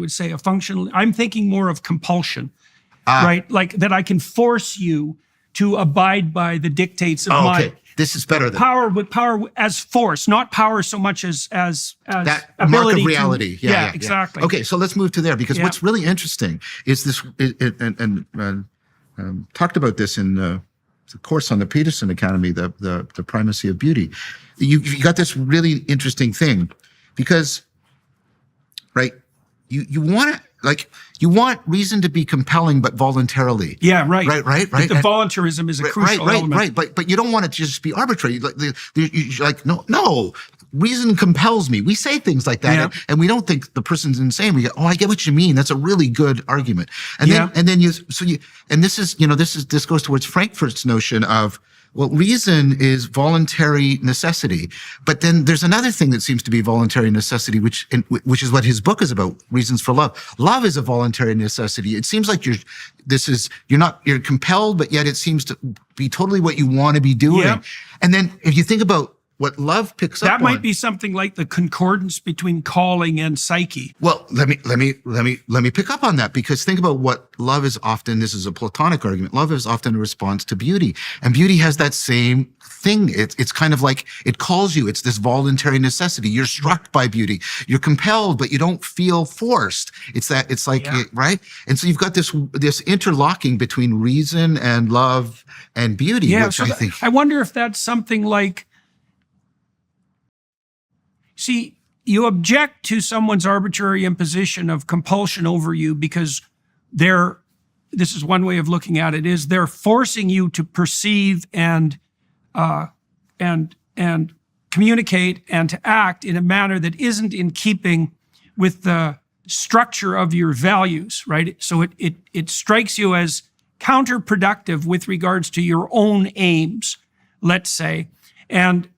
would say a functional, I'm thinking more of compulsion, right? Like that I can force you to abide by the dictates of my This is better than power, with power as force, not power so much as that ability mark of reality. Yeah, exactly. Okay, so let's move to there, because what's really interesting is this, talked about this in the course on the Peterson Academy, the primacy of beauty. You got this really interesting thing, because, right, you want to, like, you want reason to be compelling, but voluntarily. Yeah, right. Right. The voluntarism is a crucial element. Right. But you don't want it to just be arbitrary. Like, no. Reason compels me. We say things like that, and we don't think the person's insane. We go, "Oh, I get what you mean. That's a really good argument." And then this goes towards Frankfurt's notion of, well, reason is voluntary necessity. But then there's another thing that seems to be voluntary necessity, which is what his book is about, Reasons for Love. Love is a voluntary necessity. It seems like you're compelled, but yet it seems to be totally what you want to be doing. Yeah. And then if you think about what love picks up on, that might be something like the concordance between calling and psyche. Well, let me pick up on that, because think about what love is often. This is a Platonic argument. Love is often a response to beauty, and beauty has that same thing. It's kind of like it calls you. It's this voluntary necessity. You're struck by beauty. You're compelled, but you don't feel forced. Right. And so you've got this interlocking between reason and love and beauty. Yeah. Which I wonder if that's something like. See, you object to someone's arbitrary imposition of compulsion over you because this is one way of looking at it, is they're forcing you to perceive and communicate and to act in a manner that isn't in keeping with the structure of your values, right? So it strikes you as counterproductive with regards to your own aims, let's say, and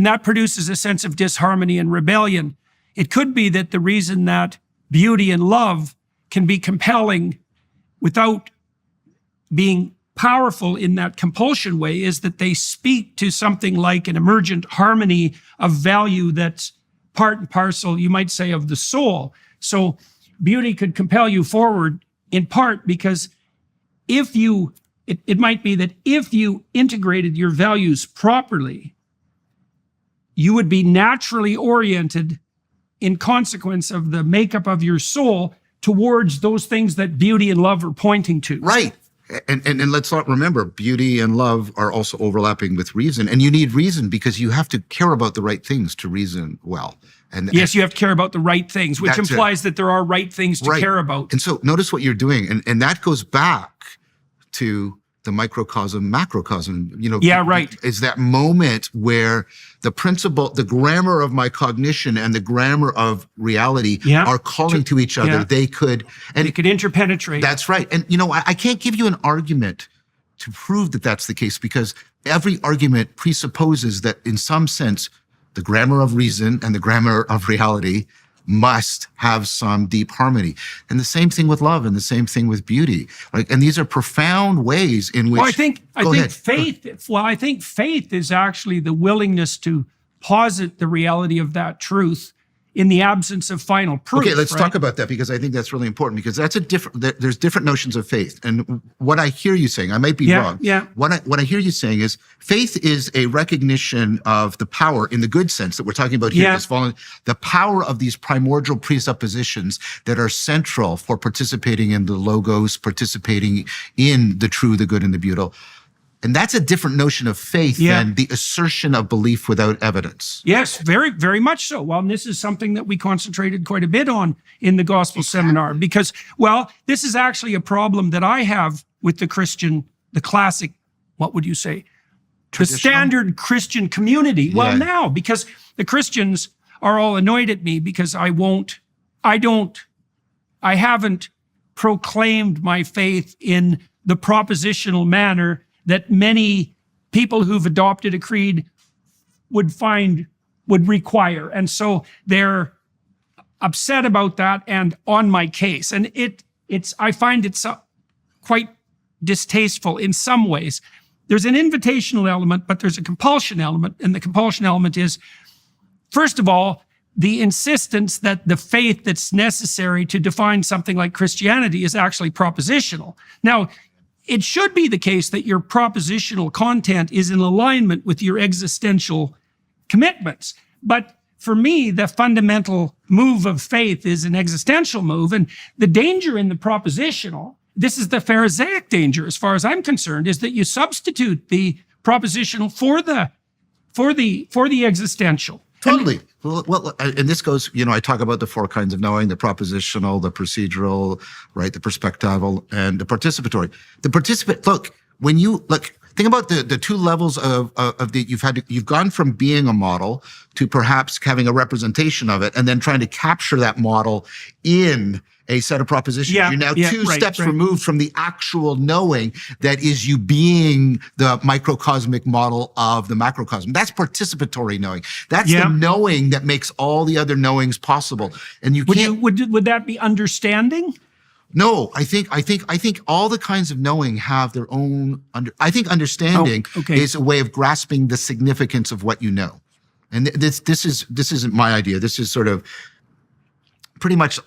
that produces a sense of disharmony and rebellion. It could be that the reason that beauty and love can be compelling without being powerful in that compulsion way is that they speak to something like an emergent harmony of value that's part and parcel, you might say, of the soul. So beauty could compel you forward in part because it might be that if you integrated your values properly, you would be naturally oriented in consequence of the makeup of your soul towards those things that beauty and love are pointing to. Right. And let's not remember, beauty and love are also overlapping with reason. And you need reason because you have to care about the right things to reason well. And yes, you have to care about the right things, which implies that there are right things to care about. And so notice what you're doing. And that goes back to the microcosm, macrocosm, is that moment where the principle, the grammar of my cognition and the grammar of reality are calling to each other. They could interpenetrate. That's right. And, I can't give you an argument to prove that that's the case, because every argument presupposes that in some sense, the grammar of reason and the grammar of reality must have some deep harmony. And the same thing with love and the same thing with beauty. Like, and these are profound ways in which— I think faith is actually the willingness to posit the reality of that truth in the absence of final proof. Okay, let's talk about that, because I think that's really important, because there's different notions of faith. And what I hear you saying, I might be wrong. Yeah. What I hear you saying is faith is a recognition of the power, in the good sense that we're talking about here, the power of these primordial presuppositions that are central for participating in the logos, participating in the true, the good, and the beautiful. And that's a different notion of faith than the assertion of belief without evidence. Yes, very, very much so. Well, and this is something that we concentrated quite a bit on in the gospel seminar, because, this is actually a problem that I have with the classic, what would you say? The standard Christian community. Well, now, because the Christians are all annoyed at me because I haven't proclaimed my faith in the propositional manner that many people who've adopted a creed would require. And so they're upset about that and on my case. And I find it quite distasteful in some ways. There's an invitational element, but there's a compulsion element. And the compulsion element is, first of all, the insistence that the faith that's necessary to define something like Christianity is actually propositional. Now, it should be the case that your propositional content is in alignment with your existential commitments. But for me, the fundamental move of faith is an existential move. And the danger in the propositional, this is the Pharisaic danger, as far as I'm concerned, is that you substitute the propositional for the existential. Totally. Well, and this goes, I talk about the 4 kinds of knowing: the propositional, the procedural, right, the perspectival, and the participatory. Think about the 2 levels you've gone from being a model to perhaps having a representation of it, and then trying to capture that model in a set of propositions. You're now 2 steps removed from the actual knowing that is you being the microcosmic model of the macrocosm. That's participatory knowing. That's the knowing that makes all the other knowings possible. And would that be understanding? No, I think all the kinds of knowing have their own I think understanding is a way of grasping the significance of what you know. And this isn't my idea. This is sort of pretty much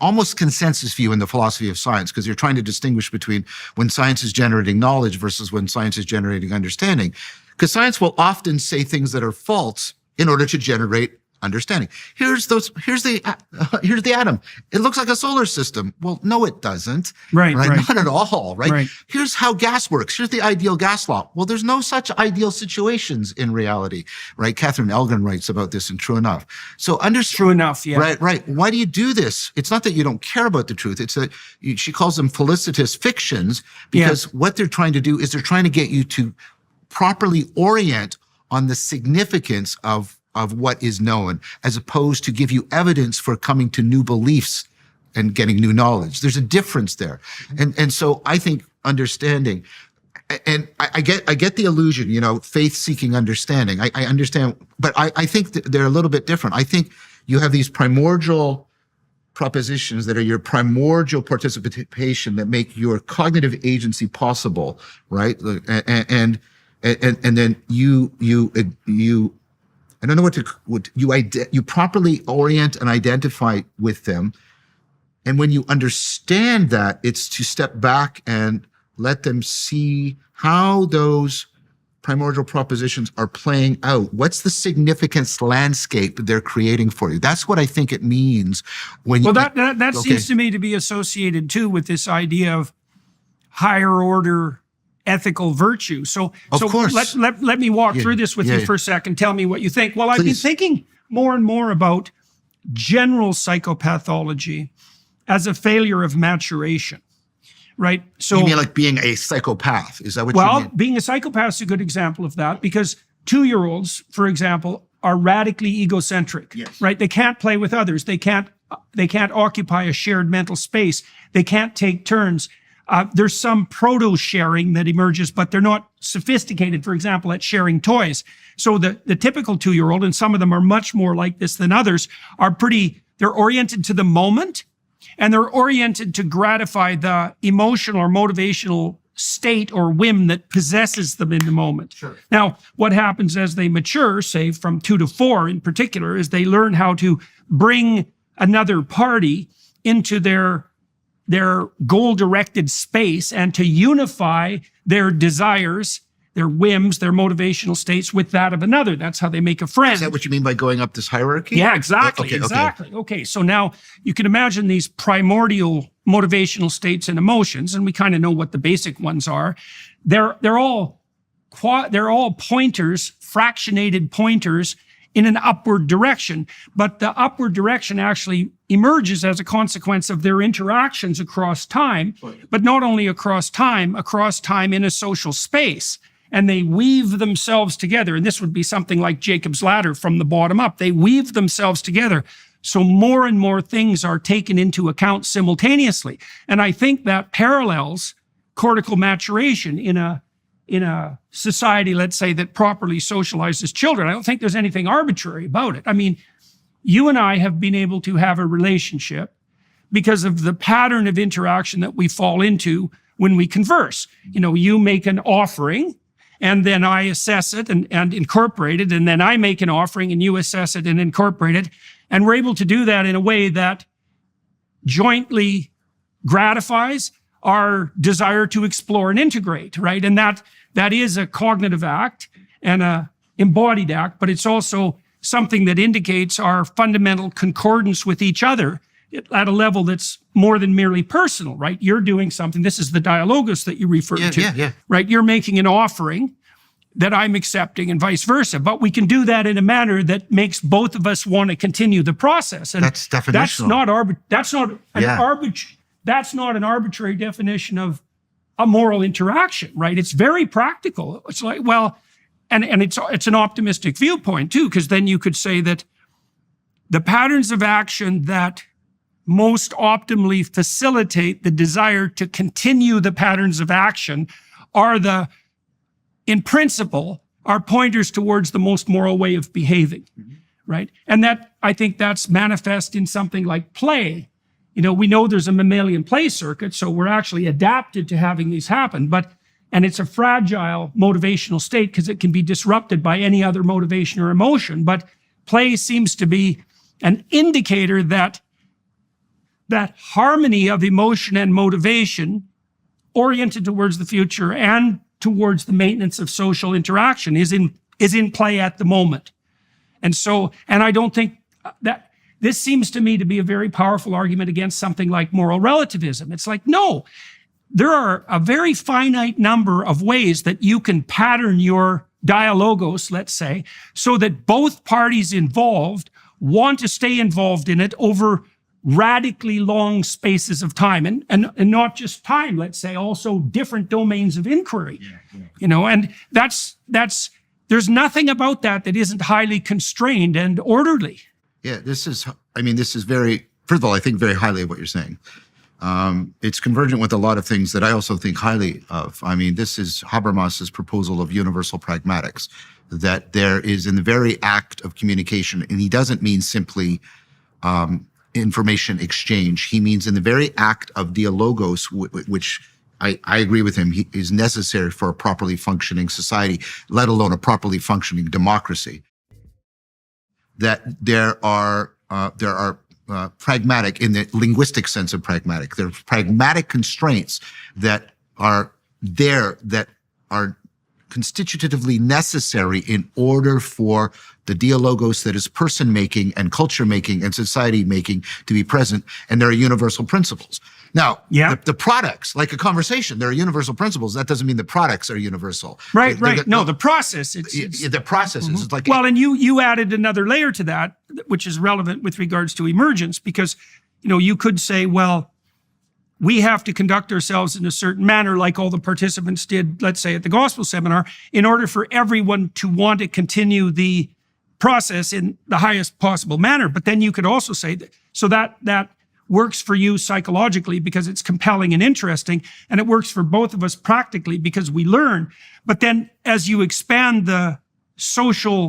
almost consensus view in the philosophy of science, because you're trying to distinguish between when science is generating knowledge versus when science is generating understanding. Because science will often say things that are false in order to generate understanding. Here's the atom. It looks like a solar system. Well, no, it doesn't. Right. Not at all. Right. Here's how gas works. Here's the ideal gas law. Well, there's no such ideal situations in reality. Right. Catherine Elgin writes about this in True Enough. So True Enough. Yeah. Right. Why do you do this? It's not that you don't care about the truth. It's that she calls them felicitous fictions, because what they're trying to do is they're trying to get you to properly orient on the significance of what is known, as opposed to give you evidence for coming to new beliefs and getting new knowledge. There's a difference there. And so I think understanding, and I get the illusion, faith-seeking understanding. I understand, but I think that they're a little bit different. I think you have these primordial propositions that are your primordial participation that make your cognitive agency possible, right? And then you I don't know what you properly orient and identify with them. And when you understand that, it's to step back and let them see how those primordial propositions are playing out. What's the significance landscape they're creating for you? That's what I think it means when that seems to me to be associated too with this idea of higher order ethical virtue. So of course. Let me walk through this with you for a second. Tell me what you think. Well, I've been thinking more and more about general psychopathology as a failure of maturation, right? So you mean like being a psychopath? Is that what you mean? Well, being a psychopath is a good example of that, because 2-year-olds, for example, are radically egocentric, right? They can't play with others. They can't occupy a shared mental space. They can't take turns. There's some proto-sharing that emerges, but they're not sophisticated, for example, at sharing toys. So the typical 2-year-old, and some of them are much more like this than others, they're oriented to the moment, and they're oriented to gratify the emotional or motivational state or whim that possesses them in the moment. Sure. Now, what happens as they mature, say from 2 to 4 in particular, is they learn how to bring another party into their goal-directed space and to unify their desires, their whims, their motivational states with that of another. That's how they make a friend. Is that what you mean by going up this hierarchy? Yeah, exactly. Okay, so now you can imagine these primordial motivational states and emotions, and we kind of know what the basic ones are. They're all pointers, fractionated pointers in an upward direction, but the upward direction actually emerges as a consequence of their interactions across time, but not only across time in a social space. And they weave themselves together. And this would be something like Jacob's ladder from the bottom up. They weave themselves together. So more and more things are taken into account simultaneously. And I think that parallels cortical maturation in a society, let's say, that properly socializes children. I don't think there's anything arbitrary about it. I mean, you and I have been able to have a relationship because of the pattern of interaction that we fall into when we converse. You make an offering, and then I assess it and incorporate it, and then I make an offering and you assess it and incorporate it. And we're able to do that in a way that jointly gratifies our desire to explore and integrate, right? And that is a cognitive act and a embodied act, but it's also something that indicates our fundamental concordance with each other at a level that's more than merely personal, right? You're doing something. This is the dialogos that you referred to, right? You're making an offering that I'm accepting and vice versa. But we can do that in a manner that makes both of us want to continue the process. And that's definitional. That's not an arbitrary definition of a moral interaction, right? It's very practical. It's like, well, and it's an optimistic viewpoint too, because then you could say that the patterns of action that most optimally facilitate the desire to continue the patterns of action are in principle, are pointers towards the most moral way of behaving, right? And that, I think that's manifest in something like play. We know there's a mammalian play circuit, so we're actually adapted to having these happen, and it's a fragile motivational state because it can be disrupted by any other motivation or emotion. But play seems to be an indicator that harmony of emotion and motivation oriented towards the future and towards the maintenance of social interaction is in play at the moment. And I don't think that this seems to me to be a very powerful argument against something like moral relativism. It's like, no, there are a very finite number of ways that you can pattern your dialogos, let's say, so that both parties involved want to stay involved in it over radically long spaces of time, and not just time, let's say, also different domains of inquiry. And that's there's nothing about that isn't highly constrained and orderly. Yeah, this is very, first of all, I think very highly of what you're saying. It's convergent with a lot of things that I also think highly of. This is Habermas's proposal of universal pragmatics, that there is in the very act of communication, and he doesn't mean simply information exchange. He means in the very act of dialogos, which I agree with him, is necessary for a properly functioning society, let alone a properly functioning democracy. That there are pragmatic, in the linguistic sense of pragmatic, there are pragmatic constraints that are there that are constitutively necessary in order for the dialogos that is person-making and culture-making and society-making to be present, and there are universal principles. Now, the products, like a conversation, there are universal principles. That doesn't mean the products are universal. Right. No, the process. The process is like... Well, and you added another layer to that, which is relevant with regards to emergence, because, you could say, well, we have to conduct ourselves in a certain manner, like all the participants did, let's say, at the gospel seminar, in order for everyone to want to continue the process in the highest possible manner. But then you could also say that works for you psychologically because it's compelling and interesting, and it works for both of us practically because we learn. But then as you expand the size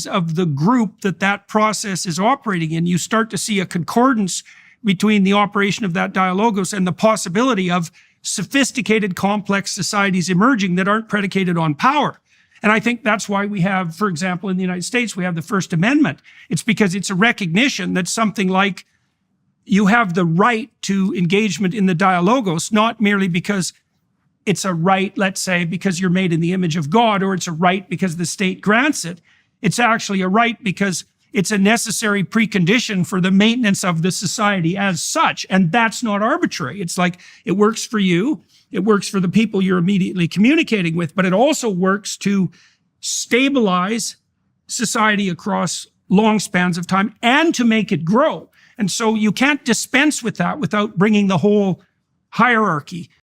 of the group that process is operating in, you start to see a concordance between the operation of that dialogos and the possibility of sophisticated, complex societies emerging that aren't predicated on power. And I think that's why we have, for example, in the United States, we have the First Amendment. It's because it's a recognition that something like you have the right to engagement in the dialogos, not merely because it's a right, let's say, because you're made in the image of God, or it's a right because the state grants it. It's actually a right because it's a necessary precondition for the maintenance of the society as such. And that's not arbitrary. It's like it works for you. It works for the people you're immediately communicating with, but it also works to stabilize society across long spans of time and to make it grow. And so you can't dispense with that without bringing the whole hierarchy